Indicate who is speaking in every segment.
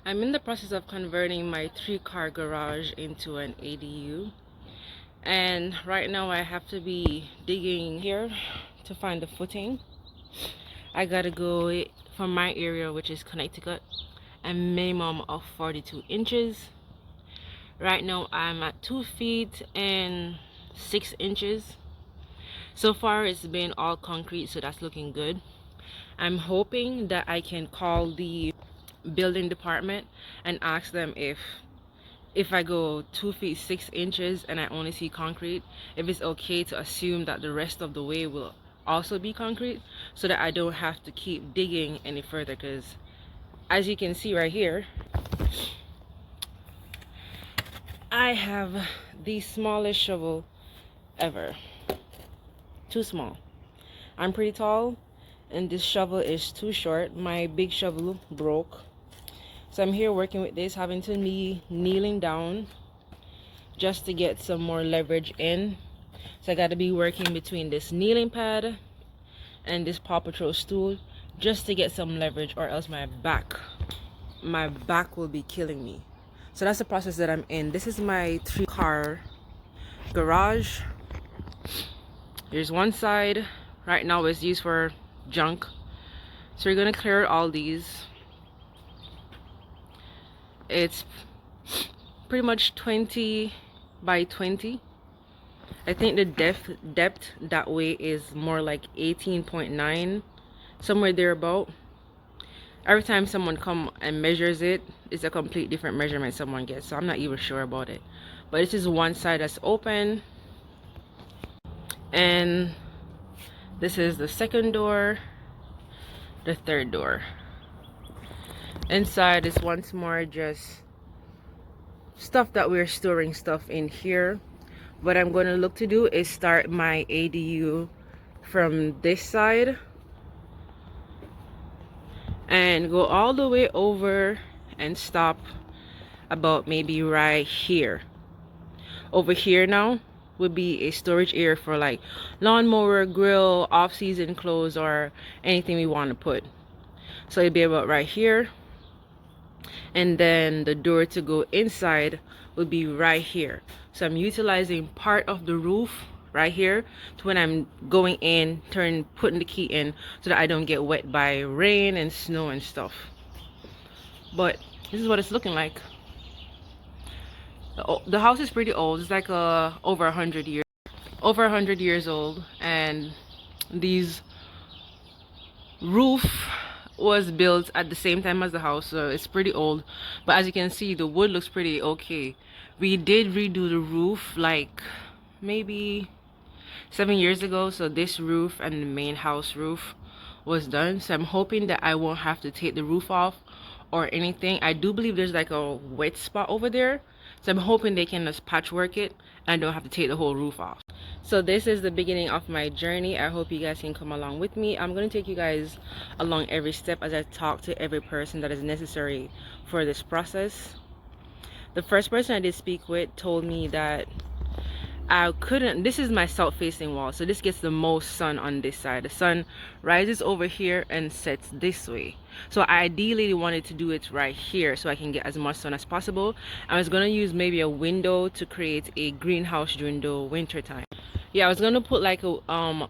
Speaker 1: I'm in the process of converting my 3-car garage into an ADU, and right now I have to be digging here to find the footing. I gotta go from my area, which is Connecticut, a minimum of 42 inches. Right now I'm at 2 feet and 6 inches. So far it's been all concrete, so that's looking good. I'm hoping that I can call the building department and ask them if I go 2 feet 6 inches and I only see concrete, if it's okay to assume that the rest of the way will also be concrete, so that I don't have to keep digging any further. Because as you can see right here, I have the smallest shovel ever. Too small. I'm pretty tall and this shovel is too short. My big shovel broke, so I'm here working with this, having to be kneeling down just to get some more leverage in. So I got to be working between this kneeling pad and this Paw Patrol stool just to get some leverage, or else my back will be killing me. So that's the process that I'm in. This is my 3-car garage. There's one side right now is used for junk, so we're gonna clear all these. It's pretty much 20 by 20. I think the depth that way is more like 18.9, somewhere there about. Every time someone come and measures it, it's a complete different measurement someone gets, so I'm not even sure about it. But this is one side that's open, and this is the second door, the third door. Inside is once more just stuff that we're storing stuff in here. What I'm going to look to do is start my ADU from this side and go all the way over and stop about maybe right here. Over here now would be a storage area for like lawnmower, grill, off-season clothes, or anything we want to put. So it'd be about right here, and then the door to go inside would be right here. So I'm utilizing part of the roof right here to when I'm going in, putting the key in, so that I don't get wet by rain and snow and stuff. But this is what it's looking like. The house is pretty old. It's like over 100 years old, and these roof was built at the same time as the house, so it's pretty old. But as you can see, the wood looks pretty okay. We did redo the roof like maybe 7 years ago, so this roof and the main house roof was done. So I'm hoping that I won't have to take the roof off or anything. I do believe there's like a wet spot over there, so I'm hoping they can just patchwork it and I don't have to take the whole roof off. So this is the beginning of my journey. I hope you guys can come along with me. I'm going to take you guys along every step as I talk to every person that is necessary for this process. The first person I did speak with told me that I couldn't, this is my south facing wall, so this gets the most sun on this side. The sun rises over here and sets this way. So I ideally wanted to do it right here so I can get as much sun as possible. I was going to use maybe a window to create a greenhouse during the winter time. Yeah, I was going to put like a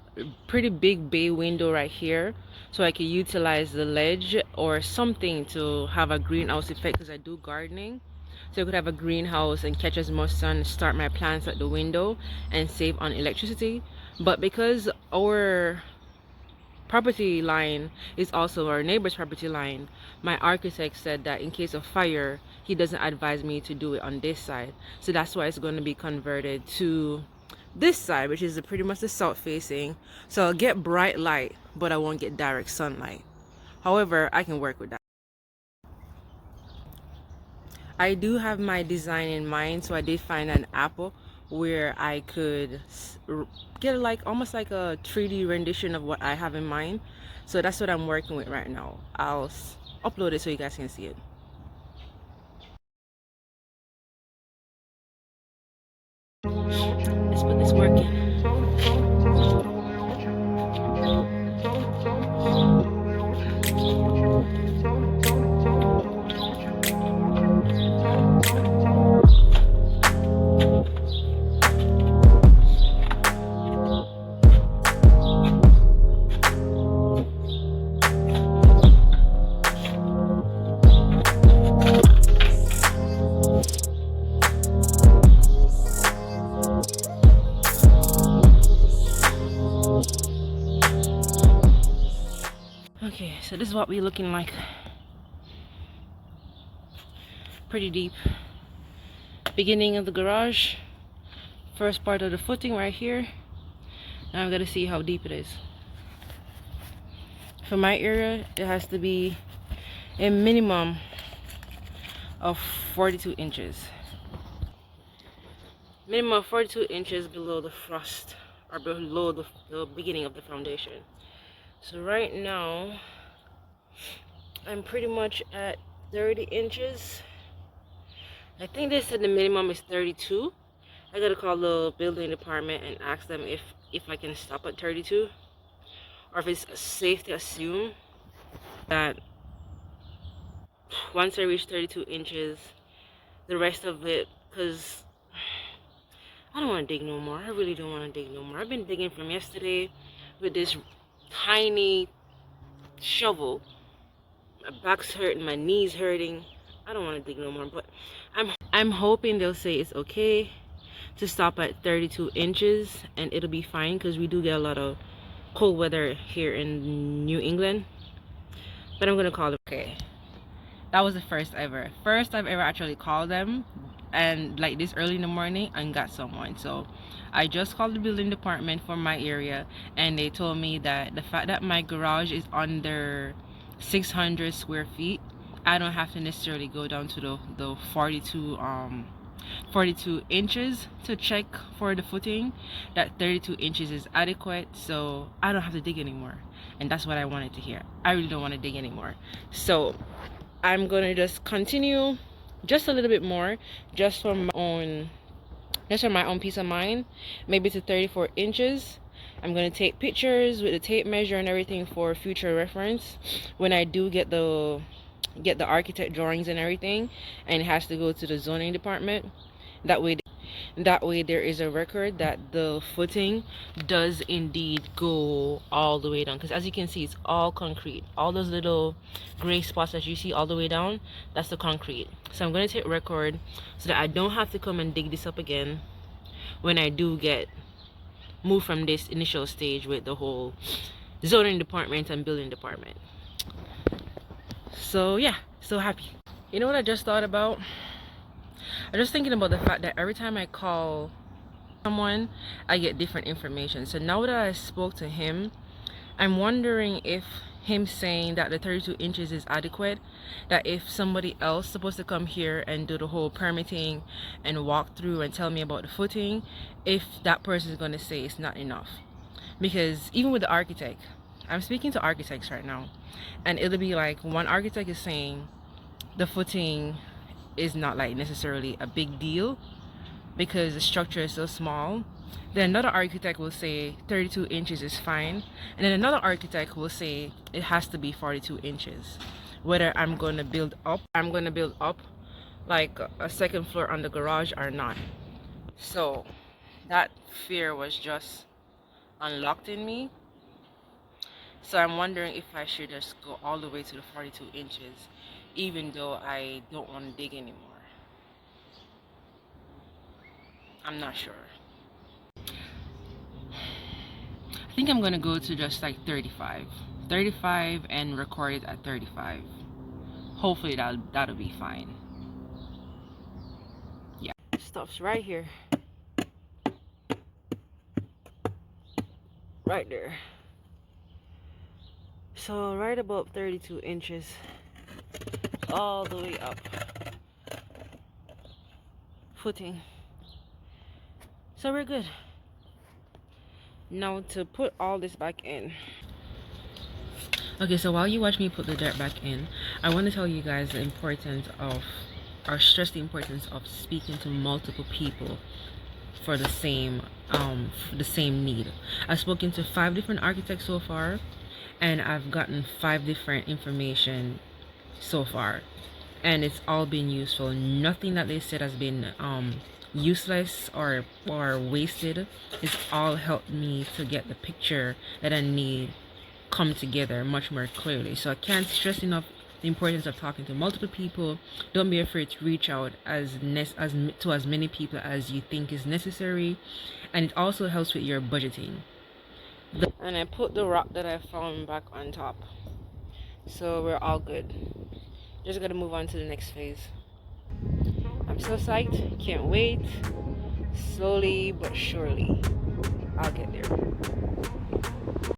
Speaker 1: pretty big bay window right here so I could utilize the ledge or something to have a greenhouse effect, because I do gardening. So I could have a greenhouse and catch as much sun, start my plants at the window, and save on electricity. But because our property line is also our neighbor's property line, my architect said that in case of fire, he doesn't advise me to do it on this side. So that's why it's going to be converted to this side, which is pretty much the south facing. So I'll get bright light, but I won't get direct sunlight. However, I can work with that. I do have my design in mind, so I did find an app where I could get like almost like a 3D rendition of what I have in mind. So that's what I'm working with right now. I'll upload it so you guys can see it. Let's put this work in. But this is what we're looking like. Pretty deep. Beginning of the garage. First part of the footing right here. Now I'm gonna see how deep it is. For my area, it has to be a minimum of 42 inches. Minimum of 42 inches below the frost, or below the beginning of the foundation. So right now, I'm pretty much at 30 inches. I think they said the minimum is 32. I gotta call the building department and ask them if I can stop at 32, or if it's safe to assume that once I reach 32 inches, the rest of it, because I don't want to dig no more. I really don't want to dig no more. I've been digging from yesterday with this tiny shovel. My back's hurting, my knees hurting. I don't want to dig no more, but I'm hoping they'll say it's okay to stop at 32 inches and it'll be fine, because we do get a lot of cold weather here in New England. But I'm gonna call them. Okay, that was the first I've ever actually called them, and like this early in the morning, and got someone. So I just called the building department for my area, and they told me that the fact that my garage is under 600 square feet, I don't have to necessarily go down to the 42 inches to check for the footing. That 32 inches is adequate, so I don't have to dig anymore. And that's what I wanted to hear. I really don't want to dig anymore. So I'm gonna just continue just a little bit more, just for my own peace of mind, maybe to 34 inches. I'm gonna take pictures with the tape measure and everything for future reference when I do get the architect drawings and everything, and it has to go to the zoning department. That way there is a record that the footing does indeed go all the way down, because as you can see, it's all concrete. All those little gray spots that you see all the way down, that's the concrete. So I'm going to take record so that I don't have to come and dig this up again when I do get moved from this initial stage with the whole zoning department and building department. So yeah, so happy. You know what I just thought about? I'm just thinking about the fact that every time I call someone, I get different information. So now that I spoke to him, I'm wondering if him saying that the 32 inches is adequate, that if somebody else supposed to come here and do the whole permitting and walk through and tell me about the footing, if that person is going to say it's not enough. Because even with the architect, I'm speaking to architects right now, and it'll be like one architect is saying the footing is not like necessarily a big deal because the structure is so small. Then another architect will say 32 inches is fine, and then another architect will say it has to be 42 inches. Whether I'm going to build up like a second floor on the garage or not. So that fear was just unlocked in me. So I'm wondering if I should just go all the way to the 42 inches, even though I don't want to dig anymore. I'm not sure. I think I'm gonna go to just like 35 and record it at 35. Hopefully that'll be fine. Yeah, stuff's right here, right there. So right above 32 inches all the way up, footing. So we're good. Now to put all this back in. Okay, so while you watch me put the dirt back in, I want to tell you guys the importance of, or stress the importance of speaking to multiple people for the same need. I've spoken to 5 different architects so far, and I've gotten 5 different information so far, and it's all been useful. Nothing that they said has been useless or wasted. It's all helped me to get the picture that I need come together much more clearly. So I can't stress enough the importance of talking to multiple people. Don't be afraid to reach out to as many people as you think is necessary, and it also helps with your budgeting. And I put the rock that I found back on top So we're all good. Just gonna move on to the next phase. I'm so psyched, can't wait. Slowly but surely, I'll get there.